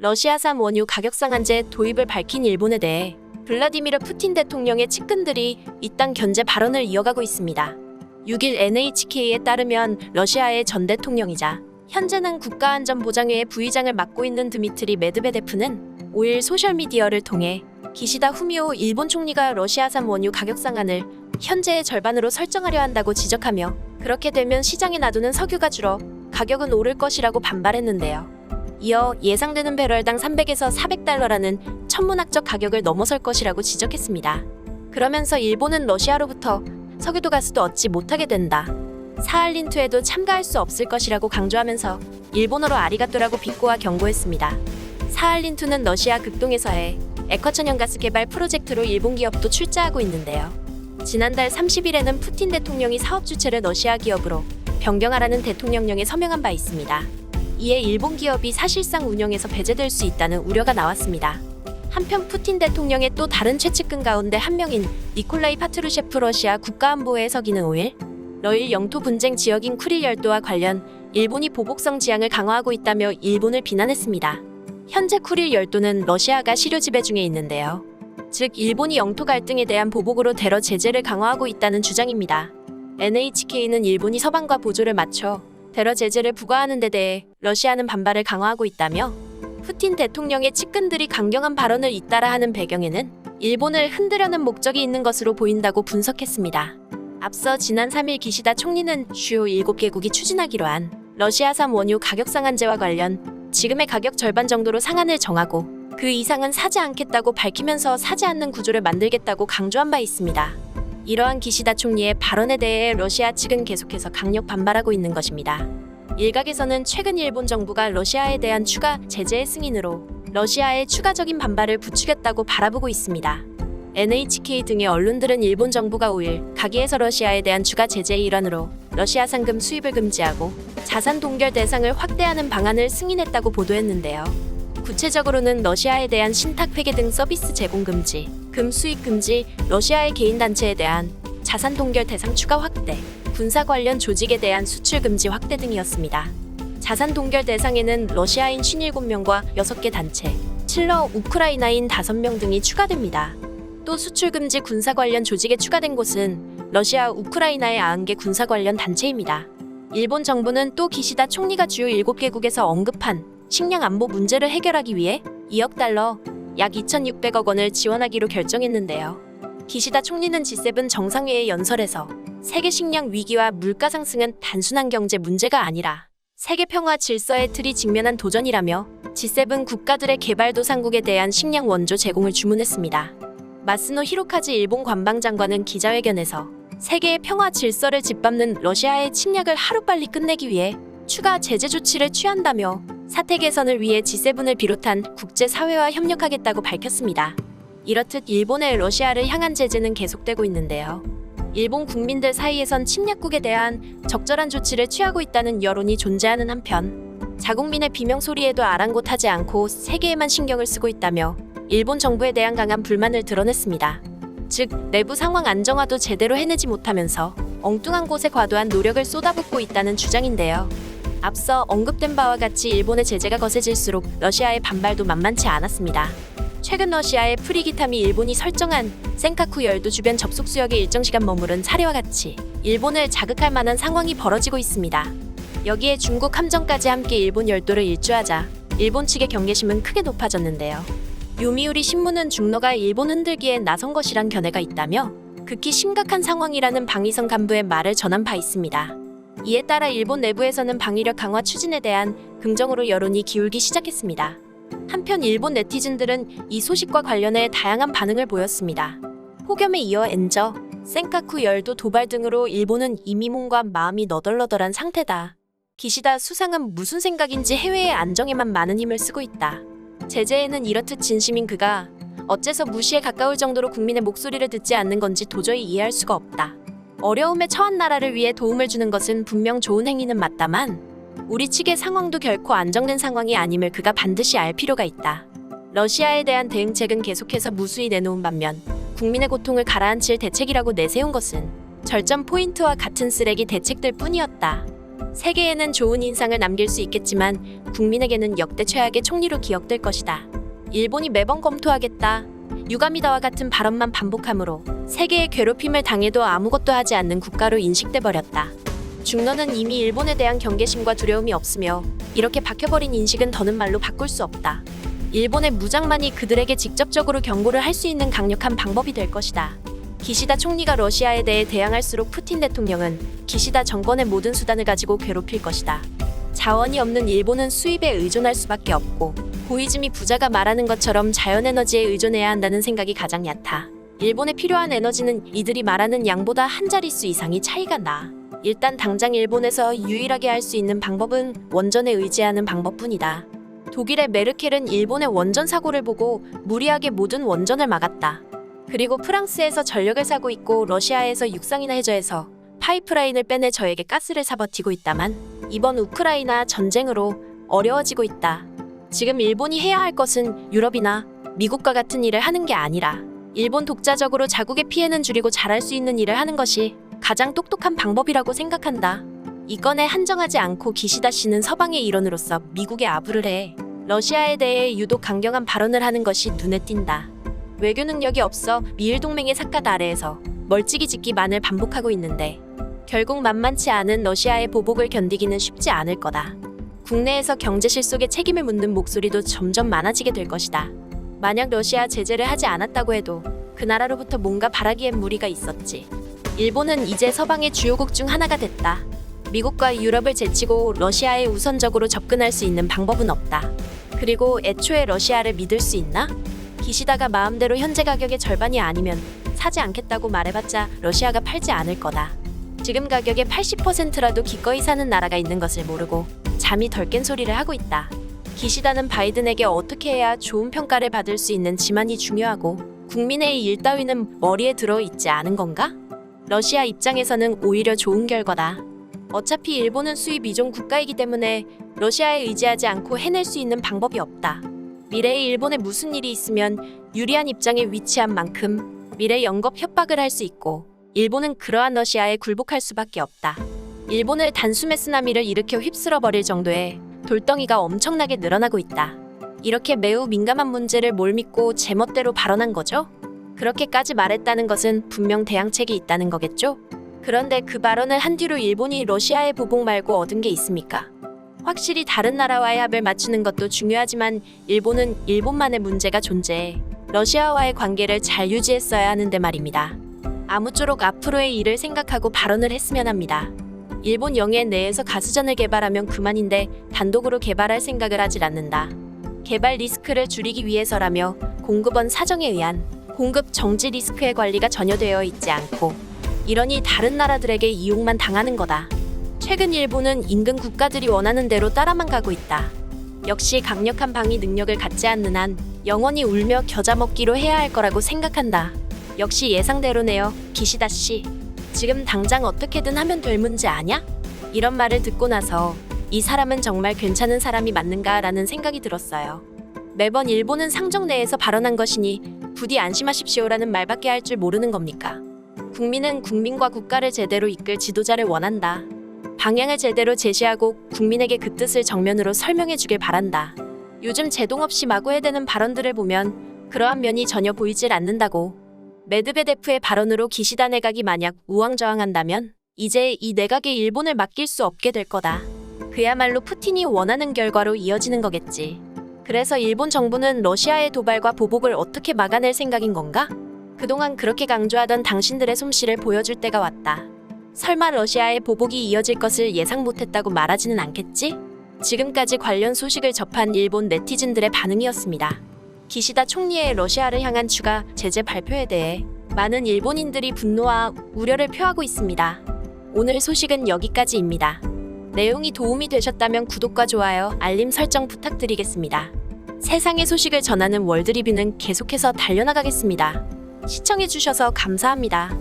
러시아산 원유 가격 상한제 도입을 밝힌 일본에 대해 블라디미르 푸틴 대통령의 측근들이 이딴 견제 발언을 이어가고 있습니다. 6일 NHK에 따르면 러시아의 전 대통령이자 현재는 국가안전보장회의 부의장을 맡고 있는 드미트리 메드베데프는 5일 소셜미디어를 통해 기시다 후미오 일본 총리가 러시아산 원유 가격 상한을 현재의 절반으로 설정하려 한다고 지적하며 그렇게 되면 시장에 놔두는 석유가 줄어 가격은 오를 것이라고 반발했는데요. 이어 예상되는 배럴당 300에서 400달러라는 천문학적 가격을 넘어설 것이라고 지적했습니다. 그러면서 일본은 러시아로부터 석유도 가스도 얻지 못하게 된다. 사할린2에도 참가할 수 없을 것이라고 강조하면서 일본어로 아리가또라고 비꼬아 경고했습니다. 사할린2는 러시아 극동에서의 액화천연가스 개발 프로젝트로 일본 기업도 출자하고 있는데요. 지난달 30일에는 푸틴 대통령이 사업 주체를 러시아 기업으로 변경하라는 대통령령에 서명한 바 있습니다. 이에 일본 기업이 사실상 운영에서 배제될 수 있다는 우려가 나왔습니다. 한편 푸틴 대통령의 또 다른 최측근 가운데 한 명인 니콜라이 파트루셰프 러시아 국가안보회 서기는 5일 러일 영토 분쟁 지역인 쿠릴 열도와 관련 일본이 보복성 지향을 강화하고 있다며 일본을 비난했습니다. 현재 쿠릴 열도는 러시아가 실효 지배 중에 있는데요. 즉 일본이 영토 갈등에 대한 보복으로 대러 제재를 강화하고 있다는 주장입니다. NHK는 일본이 서방과 보조를 맞춰 대러 제재를 부과하는 데 대해 러시아는 반발을 강화하고 있다며 푸틴 대통령의 측근들이 강경한 발언을 잇따라 하는 배경에는 일본을 흔들려는 목적이 있는 것으로 보인다고 분석했습니다. 앞서 지난 3일 기시다 총리는 주요 7개국이 추진하기로 한 러시아산 원유 가격 상한제와 관련 지금의 가격 절반 정도로 상한을 정하고 그 이상은 사지 않겠다고 밝히면서 사지 않는 구조를 만들겠다고 강조한 바 있습니다. 이러한 기시다 총리의 발언에 대해 러시아 측은 계속해서 강력 반발하고 있는 것입니다. 일각에서는 최근 일본 정부가 러시아에 대한 추가 제재의 승인으로 러시아의 추가적인 반발을 부추겼다고 바라보고 있습니다. NHK 등의 언론들은 일본 정부가 5일 가계에서 러시아에 대한 추가 제재의 일환으로 러시아 상금 수입을 금지하고 자산 동결 대상을 확대하는 방안을 승인했다고 보도했는데요. 구체적으로는 러시아에 대한 신탁 회계 등 서비스 제공 금지, 금 수입 금지, 러시아의 개인 단체에 대한 자산 동결 대상 추가 확대, 군사 관련 조직에 대한 수출 금지 확대 등이었습니다. 자산 동결 대상에는 러시아인 57명과 6개 단체, 칠러 우크라이나인 5명 등이 추가됩니다. 또 수출 금지 군사 관련 조직에 추가된 곳은 러시아 우크라이나의 90개 군사 관련 단체입니다. 일본 정부는 또 기시다 총리가 주요 7개국에서 언급한 식량 안보 문제를 해결하기 위해 2억 달러, 약 2,600억 원을 지원하기로 결정했는데요. 기시다 총리는 G7 정상회의 연설에서 세계 식량 위기와 물가 상승은 단순한 경제 문제가 아니라 세계 평화 질서의 틀이 직면한 도전이라며 G7 국가들의 개발도상국에 대한 식량 원조 제공을 주문했습니다. 마스노 히로카즈 일본 관방장관은 기자회견에서 세계의 평화 질서를 짓밟는 러시아의 침략을 하루빨리 끝내기 위해 추가 제재 조치를 취한다며 사태 개선을 위해 G7을 비롯한 국제사회와 협력하겠다고 밝혔습니다. 이렇듯 일본의 러시아를 향한 제재는 계속되고 있는데요. 일본 국민들 사이에선 침략국에 대한 적절한 조치를 취하고 있다는 여론이 존재하는 한편 자국민의 비명소리에도 아랑곳하지 않고 세계에만 신경을 쓰고 있다며 일본 정부에 대한 강한 불만을 드러냈습니다. 즉 내부 상황 안정화도 제대로 해내지 못하면서 엉뚱한 곳에 과도한 노력을 쏟아붓고 있다는 주장인데요. 앞서 언급된 바와 같이 일본의 제재가 거세질수록 러시아의 반발도 만만치 않았습니다. 최근 러시아의 프리기탐이 일본이 설정한 센카쿠 열도 주변 접속 수역에 일정 시간 머무른 사례와 같이 일본을 자극할 만한 상황이 벌어지고 있습니다. 여기에 중국 함정까지 함께 일본 열도를 일주하자 일본 측의 경계심은 크게 높아졌는데요. 요미우리 신문은 중러가 일본 흔들기에 나선 것이란 견해가 있다며 극히 심각한 상황이라는 방위성 간부의 말을 전한 바 있습니다. 이에 따라 일본 내부에서는 방위력 강화 추진에 대한 긍정으로 여론이 기울기 시작했습니다. 한편 일본 네티즌들은 이 소식과 관련해 다양한 반응을 보였습니다. 폭염에 이어 엔저, 센카쿠 열도 도발 등으로 일본은 이미 몸과 마음이 너덜너덜한 상태다. 기시다 수상은 무슨 생각인지 해외의 안정에만 많은 힘을 쓰고 있다. 제재에는 이렇듯 진심인 그가 어째서 무시에 가까울 정도로 국민의 목소리를 듣지 않는 건지 도저히 이해할 수가 없다. 어려움에 처한 나라를 위해 도움을 주는 것은 분명 좋은 행위는 맞다만 우리 측의 상황도 결코 안정된 상황이 아님을 그가 반드시 알 필요가 있다. 러시아에 대한 대응책은 계속해서 무수히 내놓은 반면 국민의 고통을 가라앉힐 대책이라고 내세운 것은 절전 포인트와 같은 쓰레기 대책들 뿐이었다. 세계에는 좋은 인상을 남길 수 있겠지만 국민에게는 역대 최악의 총리로 기억될 것이다. 일본이 매번 검토하겠다. 유가미다와 같은 발언만 반복함으로 세계의 괴롭힘을 당해도 아무것도 하지 않는 국가로 인식돼 버렸다. 중러는 이미 일본에 대한 경계심과 두려움이 없으며 이렇게 박혀버린 인식은 더는 말로 바꿀 수 없다. 일본의 무장만이 그들에게 직접적으로 경고를 할 수 있는 강력한 방법이 될 것이다. 기시다 총리가 러시아에 대해 대항할수록 푸틴 대통령은 기시다 정권의 모든 수단을 가지고 괴롭힐 것이다. 자원이 없는 일본은 수입에 의존할 수밖에 없고 고이즈미 부자가 말하는 것처럼 자연에너지에 의존해야 한다는 생각이 가장 얕아. 일본에 필요한 에너지는 이들이 말하는 양보다 한 자릿수 이상이 차이가 나. 일단 당장 일본에서 유일하게 할 수 있는 방법은 원전에 의지하는 방법뿐이다. 독일의 메르켈은 일본의 원전 사고를 보고 무리하게 모든 원전을 막았다. 그리고 프랑스에서 전력을 사고 있고 러시아에서 육상이나 해저에서 파이프라인을 빼내 저에게 가스를 사 버티고 있다만 이번 우크라이나 전쟁으로 어려워지고 있다. 지금 일본이 해야 할 것은 유럽이나 미국과 같은 일을 하는 게 아니라 일본 독자적으로 자국의 피해는 줄이고 잘할 수 있는 일을 하는 것이 가장 똑똑한 방법이라고 생각한다. 이 건에 한정하지 않고 기시다 씨는 서방의 일원으로서 미국에 아부를 해 러시아에 대해 유독 강경한 발언을 하는 것이 눈에 띈다. 외교 능력이 없어 미일 동맹의 삿갓 아래에서 멀찍이 짓기만을 반복하고 있는데 결국 만만치 않은 러시아의 보복을 견디기는 쉽지 않을 거다. 국내에서 경제 실속에 책임을 묻는 목소리도 점점 많아지게 될 것이다. 만약 러시아 제재를 하지 않았다고 해도 그 나라로부터 뭔가 바라기엔 무리가 있었지. 일본은 이제 서방의 주요국 중 하나가 됐다. 미국과 유럽을 제치고 러시아에 우선적으로 접근할 수 있는 방법은 없다. 그리고 애초에 러시아를 믿을 수 있나? 기시다가 마음대로 현재 가격의 절반이 아니면 사지 않겠다고 말해봤자 러시아가 팔지 않을 거다. 지금 가격의 80%라도 기꺼이 사는 나라가 있는 것을 모르고 잠이 덜 깬 소리를 하고 있다. 기시다는 바이든에게 어떻게 해야 좋은 평가를 받을 수 있는지만이 중요하고 국민의 일 따위는 머리에 들어 있지 않은 건가? 러시아 입장에서는 오히려 좋은 결과다. 어차피 일본은 수입 의존 국가이기 때문에 러시아에 의지하지 않고 해낼 수 있는 방법이 없다. 미래에 일본에 무슨 일이 있으면 유리한 입장에 위치한 만큼 미래 영겁 협박을 할 수 있고 일본은 그러한 러시아에 굴복할 수밖에 없다. 일본을 단숨에 쓰나미를 일으켜 휩쓸어버릴 정도의 돌덩이가 엄청나게 늘어나고 있다. 이렇게 매우 민감한 문제를 뭘 믿고 제멋대로 발언한 거죠? 그렇게까지 말했다는 것은 분명 대항책이 있다는 거겠죠? 그런데 그 발언을 한 뒤로 일본이 러시아의 보복 말고 얻은 게 있습니까? 확실히 다른 나라와의 합을 맞추는 것도 중요하지만 일본은 일본만의 문제가 존재해 러시아와의 관계를 잘 유지했어야 하는데 말입니다. 아무쪼록 앞으로의 일을 생각하고 발언을 했으면 합니다. 일본 영해 내에서 가스전을 개발하면 그만인데 단독으로 개발할 생각을 하질 않는다. 개발 리스크를 줄이기 위해서라며 공급원 사정에 의한 공급 정지 리스크의 관리가 전혀 되어 있지 않고 이러니 다른 나라들에게 이용만 당하는 거다. 최근 일본은 인근 국가들이 원하는 대로 따라만 가고 있다. 역시 강력한 방위 능력을 갖지 않는 한 영원히 울며 겨자 먹기로 해야 할 거라고 생각한다. 역시 예상대로네요, 기시다 씨. 지금 당장 어떻게든 하면 될 문제 아냐? 이런 말을 듣고 나서 이 사람은 정말 괜찮은 사람이 맞는가라는 생각이 들었어요. 매번 일본은 상정 내에서 발언한 것이니 부디 안심하십시오라는 말밖에 할 줄 모르는 겁니까? 국민은 국민과 국가를 제대로 이끌 지도자를 원한다. 방향을 제대로 제시하고 국민에게 그 뜻을 정면으로 설명해 주길 바란다. 요즘 제동 없이 마구 해대는 발언들을 보면 그러한 면이 전혀 보이질 않는다고. 메드베데프의 발언으로 기시다 내각이 만약 우왕좌왕한다면 이제 이 내각에 일본을 맡길 수 없게 될 거다. 그야말로 푸틴이 원하는 결과로 이어지는 거겠지. 그래서 일본 정부는 러시아의 도발과 보복을 어떻게 막아낼 생각인 건가? 그동안 그렇게 강조하던 당신들의 솜씨를 보여줄 때가 왔다. 설마 러시아의 보복이 이어질 것을 예상 못했다고 말하지는 않겠지? 지금까지 관련 소식을 접한 일본 네티즌들의 반응이었습니다. 기시다 총리의 러시아를 향한 추가 제재 발표에 대해 많은 일본인들이 분노와 우려를 표하고 있습니다. 오늘 소식은 여기까지입니다. 내용이 도움이 되셨다면 구독과 좋아요, 알림 설정 부탁드리겠습니다. 세상의 소식을 전하는 월드리뷰는 계속해서 달려나가겠습니다. 시청해주셔서 감사합니다.